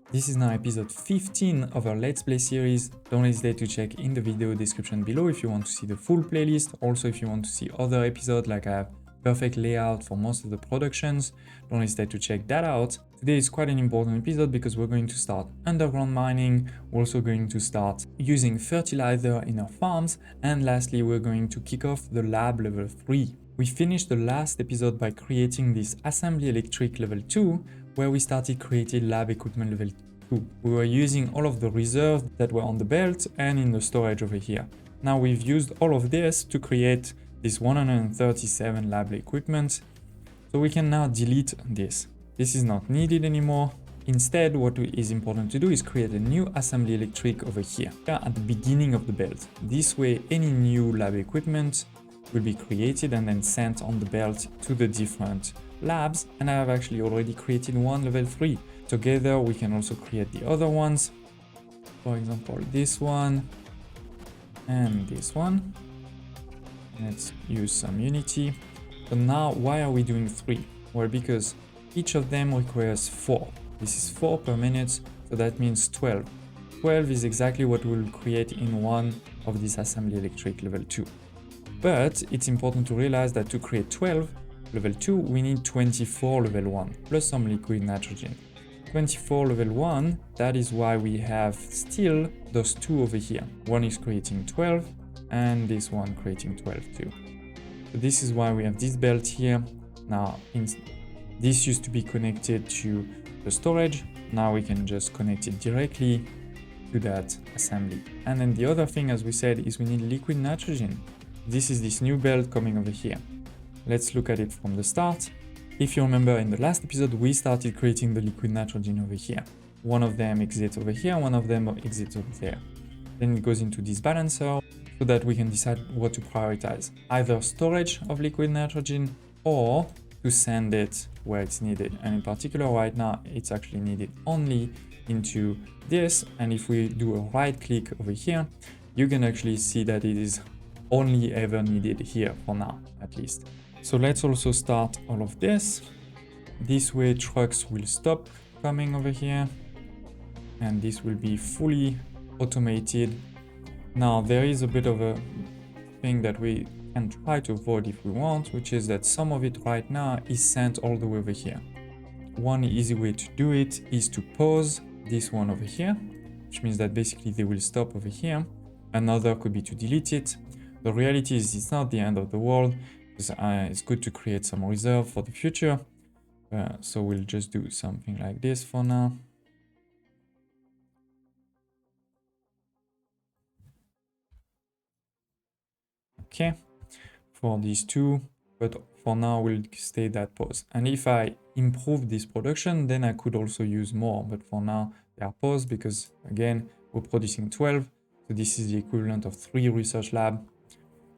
This is now episode 15 of our Let's Play series. Don't hesitate to check in the video description below if you want to see the full playlist. Also, if you want to see other episodes, like I have perfect layout for most of the productions, don't hesitate to check that out. Today is quite an important episode because we're going to start underground mining. We're also going to start using fertilizer in our farms. And lastly, we're going to kick off the lab level 3. We finished the last episode by creating this assembly electric level 2, where we started creating lab equipment level 2. We were using all of the reserves that were on the belt and in the storage over here. Now we've used all of this to create this 137 lab equipment. So we can now delete this. This is not needed anymore. Instead, what is important to do is create a new assembly electric over here at the beginning of the belt. This way, any new lab equipment will be created and then sent on the belt to the different labs, and I have actually already created one level 3. Together we can also create the other ones, for example this one and this one. Let's use some Unity. So now why are we doing 3? Well, because each of them requires 4. This is 4 per minute, so that means 12. 12 is exactly what we'll create in one of these assembly electric level 2. But it's important to realize that to create 12 level 2, we need 24 level 1, plus some liquid nitrogen. 24 level 1, that is why we have still those two over here. One is creating 12, and this one creating 12 too. So this is why we have this belt here. Now, this used to be connected to the storage. Now we can just connect it directly to that assembly. And then the other thing, as we said, is we need liquid nitrogen. This is this new belt coming over here. Let's look at it from the start. If you remember, in the last episode, we started creating the liquid nitrogen over here. One of them exits over here, one of them exits over there. Then it goes into this balancer so that we can decide what to prioritize. Either storage of liquid nitrogen or to send it where it's needed. And in particular, right now, it's actually needed only into this. And if we do a right click over here, you can actually see that it is only ever needed here for now, at least. So let's also start all of this. This way trucks will stop coming over here and this will be fully automated. Now there is a bit of a thing that we can try to avoid if we want, which is that some of it right now is sent all the way over here. One easy way to do it is to pause this one over here, which means that basically they will stop over here. Another could be to delete it. The reality is it's not the end of the world. It's good to create some reserve for the future. So we'll just do something like this for now. Okay, for these two, but for now we'll stay that pause. And if I improve this production, then I could also use more, but for now they are paused because again, we're producing 12. So this is the equivalent of 3 research labs.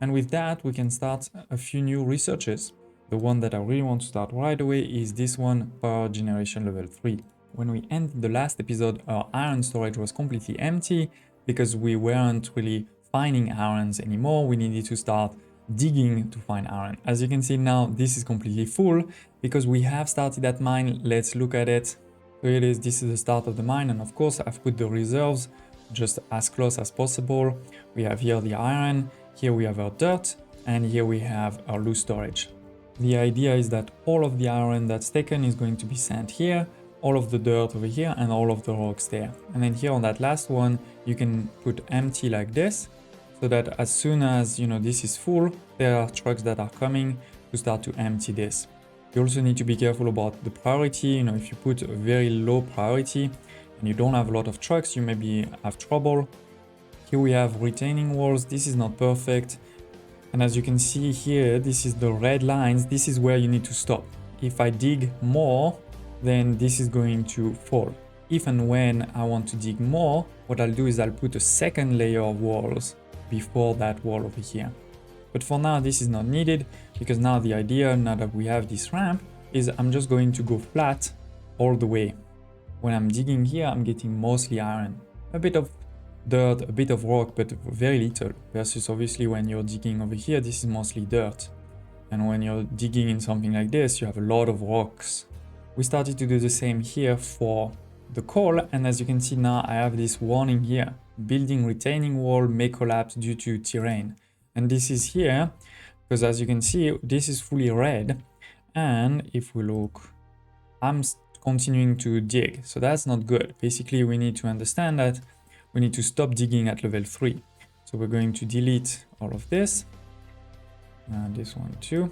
And with that, we can start a few new researches. The one that I really want to start right away is this one, power generation level 3. When we ended the last episode, our iron storage was completely empty because we weren't really finding irons anymore. We needed to start digging to find iron. As you can see now, this is completely full because we have started that mine. Let's look at it. So it is, this is the start of the mine. And of course, I've put the reserves just as close as possible. We have here the iron. Here we have our dirt, and here we have our loose storage. The idea is that all of the iron that's taken is going to be sent here, all of the dirt over here, and all of the rocks there. And then here on that last one, you can put empty like this, so that as soon as this is full, there are trucks that are coming to start to empty this. You also need to be careful about the priority. If you put a very low priority and you don't have a lot of trucks, you maybe have trouble. Here we have retaining walls. This is not perfect. And as you can see here, this is the red lines. This is where you need to stop. If I dig more, then this is going to fall. If and when I want to dig more, what I'll do is I'll put a second layer of walls before that wall over here. But for now, this is not needed because now the idea, now that we have this ramp, is I'm just going to go flat all the way. When I'm digging here, I'm getting mostly iron. A bit of dirt, a bit of rock, but very little, versus obviously when you're digging over here, this is mostly dirt. And when you're digging in something like this, you have a lot of rocks. We started to do the same here for the call, and as you can see now, I have this warning here. Building retaining wall may collapse due to terrain. And this is here, because as you can see, this is fully red. And if we look, I'm continuing to dig, so that's not good. Basically, we need to understand that we need to stop digging at level 3. So we're going to delete all of this, this one too.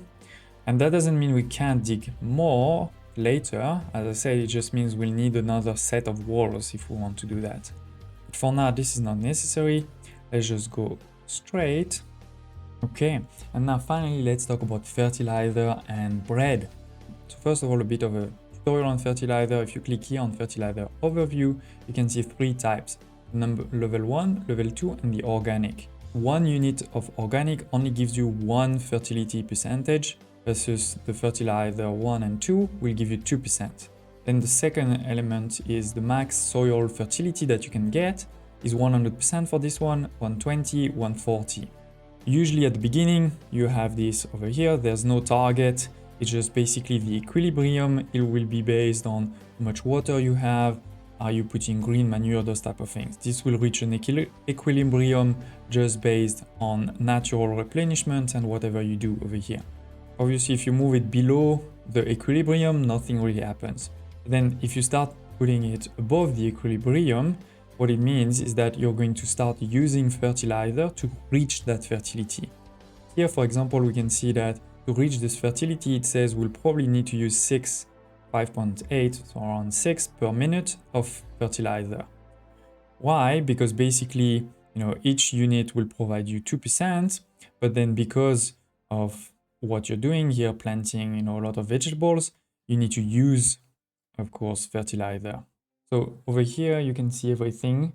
And that doesn't mean we can't dig more later. As I said, it just means we'll need another set of walls if we want to do that. But for now, this is not necessary. Let's just go straight. Okay, and now finally, let's talk about fertilizer and bread. So first of all, a bit of a tutorial on fertilizer. If you click here on fertilizer overview, you can see 3 types: level 1, level 2, and the organic. 1 unit of organic only gives you 1 fertility percentage, versus the fertilizer 1 and 2 will give you 2%. Then the second element is the max soil fertility that you can get is 100% for this one, 120, 140. Usually at the beginning, you have this over here, there's no target, it's just basically the equilibrium. It will be based on how much water you have, are you putting green manure, those type of things. This will reach an equilibrium just based on natural replenishment and whatever you do over here. Obviously, if you move it below the equilibrium, nothing really happens. Then if you start putting it above the equilibrium, what it means is that you're going to start using fertilizer to reach that fertility. Here, for example, we can see that to reach this fertility, it says we'll probably need to use 5.8, so around 6 per minute of fertilizer. Why? Because basically, each unit will provide you 2%, but then because of what you're doing here, planting, a lot of vegetables, you need to use, of course, fertilizer. So over here, you can see everything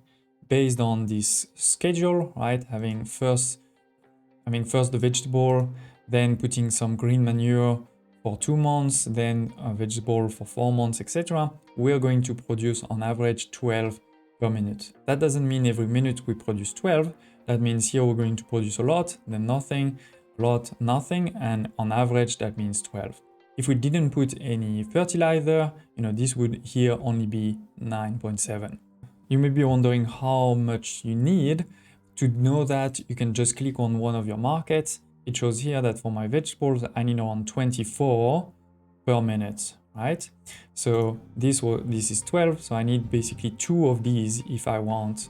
based on this schedule, right? Having first the vegetable, then putting some green manure for 2 months, then a vegetable for 4 months, etc. We're going to produce on average 12 per minute. That doesn't mean every minute we produce 12. That means here we're going to produce a lot, then nothing, a lot, nothing, and on average that means 12. If we didn't put any fertilizer, this would here only be 9.7. You may be wondering how much you need. To know that, you can just click on one of your markets. It shows here that for my vegetables, I need around 24 per minute, right? So this is 12, so I need basically 2 of these if I want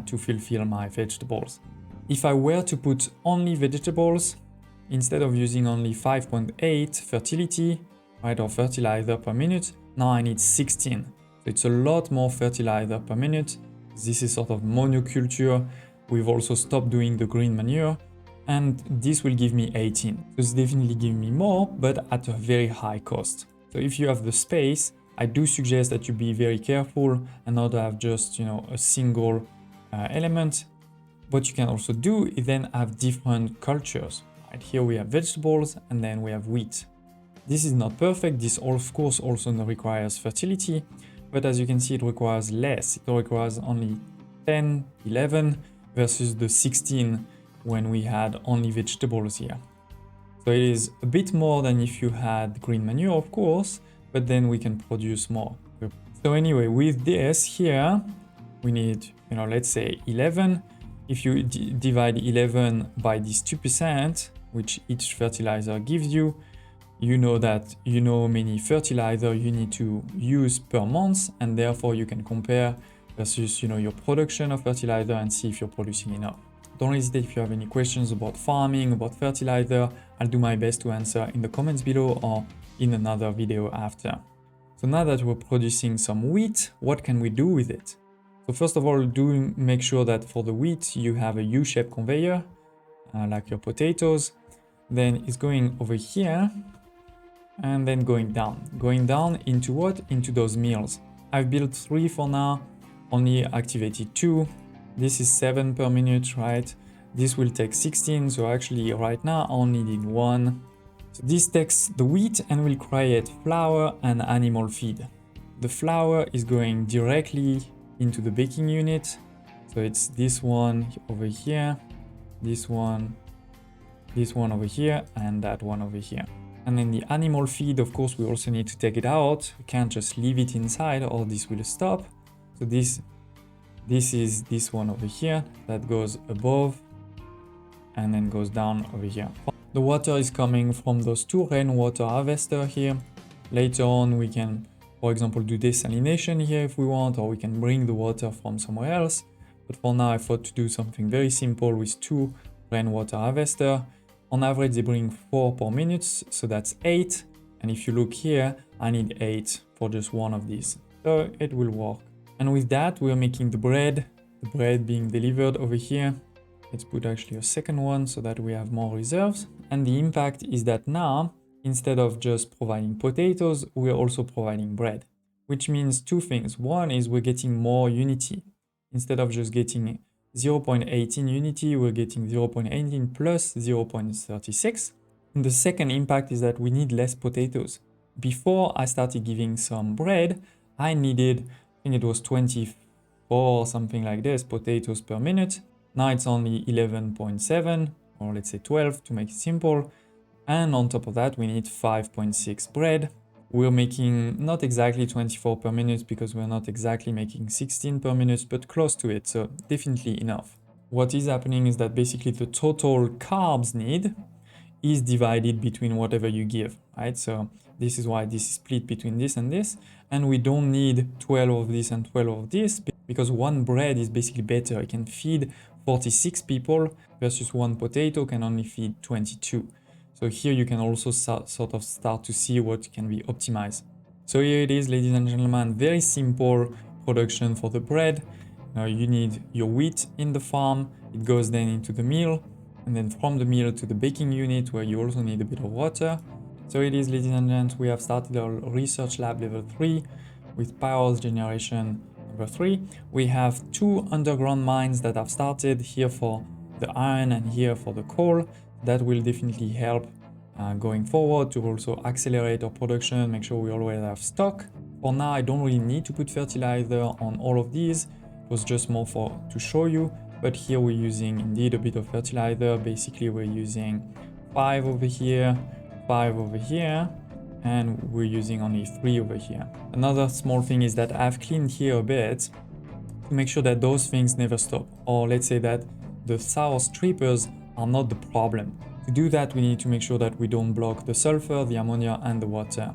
to fulfill my vegetables. If I were to put only vegetables, instead of using only 5.8 fertility, right, or fertilizer per minute, now I need 16. So it's a lot more fertilizer per minute. This is sort of monoculture. We've also stopped doing the green manure, and this will give me 18. So it's definitely giving me more, but at a very high cost. So if you have the space, I do suggest that you be very careful and not have just, a single element. What you can also do is then have different cultures. Right here we have vegetables and then we have wheat. This is not perfect. This of course also requires fertility, but as you can see, it requires less. It requires only 10, 11 versus the 16 when we had only vegetables here. So it is a bit more than if you had green manure, of course, but then we can produce more. So anyway, with this here, we need, let's say 11. If you divide 11 by this 2%, which each fertilizer gives you, you know that how many fertilizer you need to use per month, and therefore you can compare versus your production of fertilizer and see if you're producing enough. Don't hesitate if you have any questions about farming, about fertilizer. I'll do my best to answer in the comments below or in another video after. So now that we're producing some wheat, what can we do with it? So first of all, do make sure that for the wheat you have a U-shaped conveyor, like your potatoes. Then it's going over here and then going down into what? Into those mills. I've built 3 for now, only activated 2. This is 7 per minute, right? This will take 16, so actually right now I only need 1. So this takes the wheat and will create flour and animal feed. The flour is going directly into the baking unit. So it's this one over here, this one over here, and that one over here. And then the animal feed, of course, we also need to take it out. We can't just leave it inside or this will stop. So this is this one over here that goes above and then goes down over here. The water is coming from those two rainwater harvesters here. Later on, we can, for example, do desalination here if we want, or we can bring the water from somewhere else. But for now, I thought to do something very simple with two rainwater harvesters. On average, they bring 4 per minute, so that's 8. And if you look here, I need 8 for just one of these. So it will work. And with that, we're making the bread being delivered over here. Let's put actually a second one so that we have more reserves. And the impact is that now, instead of just providing potatoes, we're also providing bread, which means two things. One is we're getting more unity. Instead of just getting 0.18 unity, we're getting 0.18 plus 0.36. And the second impact is that we need less potatoes. Before I started giving some bread, I needed, I think it was 24 or something like this, potatoes per minute. Now it's only 11.7, or let's say 12 to make it simple. And on top of that, we need 5.6 bread. We're making not exactly 24 per minute because we're not exactly making 16 per minute, but close to it, so definitely enough. What is happening is that basically the total carbs need is divided between whatever you give, right? So this is why this is split between this and this, and we don't need 12 of this and 12 of this because one bread is basically better. It can feed 46 people versus one potato can only feed 22. So here you can also sort of start to see what can be optimized. So here it is, ladies and gentlemen, very simple production for the bread. Now you need your wheat in the farm, it goes then into the mill, and then from the mill to the baking unit where you also need a bit of water. So it is, ladies and gents, we have started our research lab level 3 with power generation number 3. We have 2 underground mines that have started here for the iron and here for the coal. That will definitely help going forward to also accelerate our production, make sure we always have stock. For now, I don't really need to put fertilizer on all of these. It was just more to show you. But here we're using indeed a bit of fertilizer. Basically, we're using 5 over here, 5 over here, and we're using only 3 over here. Another small thing is that I've cleaned here a bit to make sure that those things never stop. Or let's say that the sour strippers are not the problem. To do that, we need to make sure that we don't block the sulfur, the ammonia, and the water.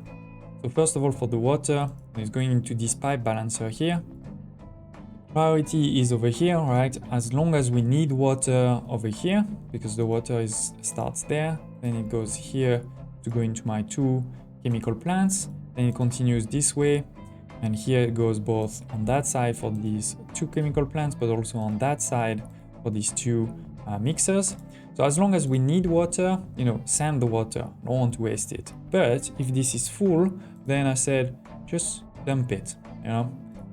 So first of all, for the water, it's going into this pipe balancer here. Priority is over here, right? As long as we need water over here, because the water starts there, then it goes here to go into my 2 chemical plants, then it continues this way, and here it goes both on that side for these 2 chemical plants, but also on that side for these 2 mixers. So as long as we need water, send the water, don't want to waste it. But if this is full, then I said, just dump it,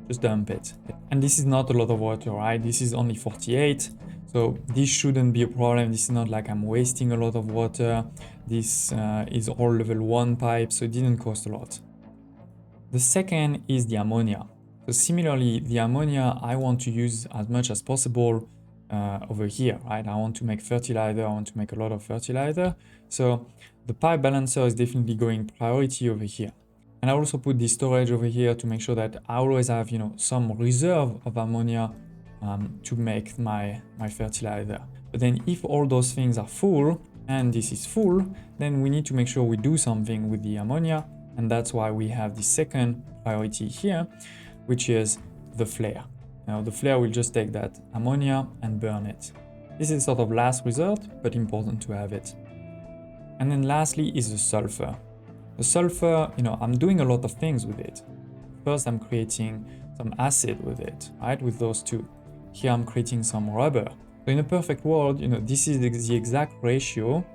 just dump it. And this is not a lot of water, right? This is only 48. So this shouldn't be a problem. This is not like I'm wasting a lot of water. This is all level 1 pipe, so it didn't cost a lot. The second is the ammonia. So similarly, the ammonia I want to use as much as possible over here, right? I want to make fertilizer, I want to make a lot of fertilizer. So the pipe balancer is definitely going priority over here. And I also put this storage over here to make sure that I always have, some reserve of ammonia to make my fertilizer. But then if all those things are full and this is full, then we need to make sure we do something with the ammonia. And that's why we have the second priority here, which is the flare. Now the flare will just take that ammonia and burn it. This is sort of last resort, but important to have it. And then lastly is the sulfur. The sulfur, I'm doing a lot of things with it. First, I'm creating some acid with it, right? With those 2. Here, I'm creating some rubber. So in a perfect world, this is the exact ratio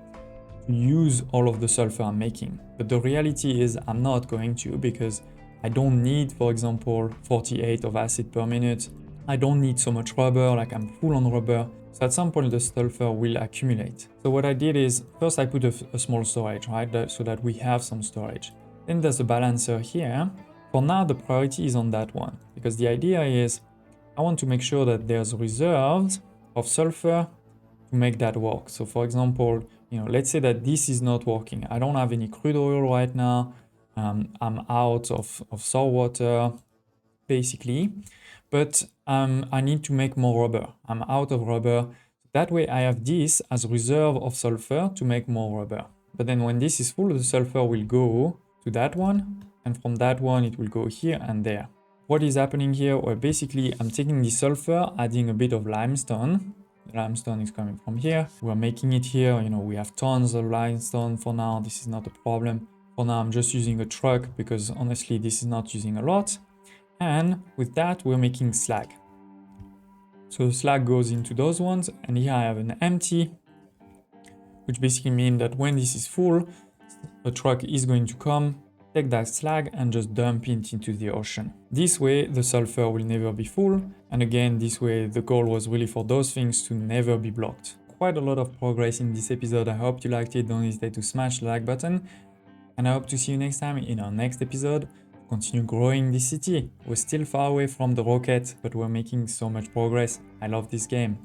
to use all of the sulfur I'm making. But the reality is I'm not going to, because I don't need, for example, 48 of acid per minute. I don't need so much rubber, like I'm full on rubber. So at some point the sulfur will accumulate. So what I did is, first I put a small storage, right? So that we have some storage. Then there's a balancer here. For now, the priority is on that one, because the idea is I want to make sure that there's reserves of sulfur to make that work. So for example, let's say that this is not working. I don't have any crude oil right now. I'm out of sour water. basically, but I need to make more rubber. I'm out of rubber. That way I have this as reserve of sulfur to make more rubber. But then when this is full, the sulfur will go to that one, and from that one it will go here and there. What is happening here? Well, basically I'm taking the sulfur, adding a bit of limestone. The limestone is coming from here. We're making it here, you know, we have tons of limestone for now. This is not a problem. For now I'm just using a truck because honestly this is not using a lot. And with that we're making slag. So the slag goes into those ones, and here I have an empty, which basically means that when this is full, a truck is going to come, take that slag and just dump it into the ocean. This way the sulfur will never be full, and again this way the goal was really for those things to never be blocked. Quite a lot of progress in this episode. I hope you liked it. Don't hesitate to smash the like button, and I hope to see you next time in our next episode. Continue growing this city. We're still far away from the rocket, but we're making so much progress. I love this game.